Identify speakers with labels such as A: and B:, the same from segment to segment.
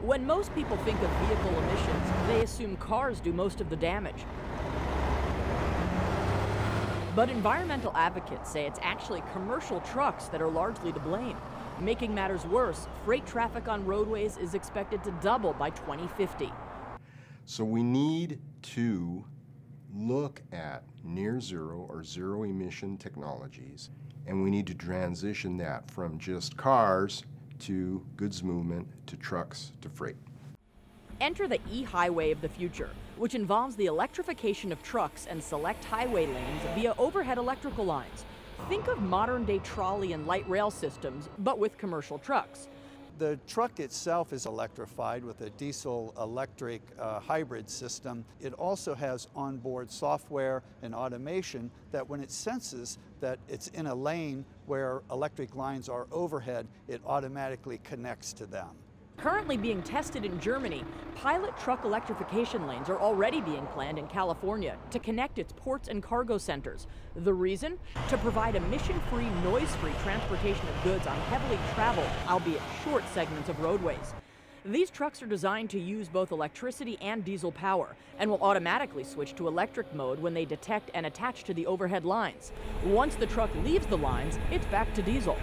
A: When most people think of vehicle emissions, they assume cars do most of the damage. But environmental advocates say it's actually commercial trucks that are largely to blame. Making matters worse, freight traffic on roadways is expected to double by 2050.
B: So we need to look at near zero or zero emission technologies, and we need to transition that from just cars to goods movement to trucks to freight.
A: Enter the eHighway of the future, which involves the electrification of trucks and select highway lanes via overhead electrical lines. Think of modern-day trolley and light rail systems, but with commercial trucks.
C: The truck itself is electrified with a diesel-electric hybrid system. It also has onboard software and automation that when it senses that it's in a lane where electric lines are overhead, it automatically connects to them.
A: Currently being tested in Germany, pilot truck electrification lanes are already being planned in California to connect its ports and cargo centers. The reason? To provide emission-free, noise-free transportation of goods on heavily traveled, albeit short segments of roadways. These trucks are designed to use both electricity and diesel power and will automatically switch to electric mode when they detect and attach to the overhead lines. Once the truck leaves the lines, it's back to diesel.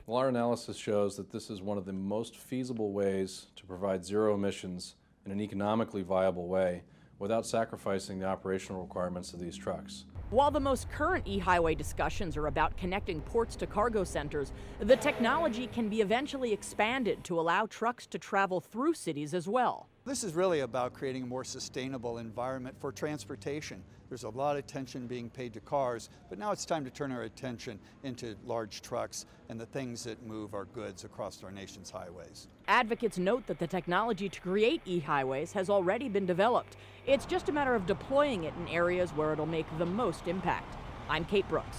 D: Well, our analysis shows that this is one of the most feasible ways to provide zero emissions in an economically viable way without sacrificing the operational requirements of these trucks.
A: While the most current eHighway discussions are about connecting ports to cargo centers, the technology can be eventually expanded to allow trucks to travel through cities as well.
C: This is really about creating a more sustainable environment for transportation. There's a lot of attention being paid to cars, but now it's time to turn our attention into large trucks and the things that move our goods across our nation's highways.
A: Advocates note that the technology to create eHighways has already been developed. It's just a matter of deploying it in areas where it'll make the most impact. I'm Kate Brooks.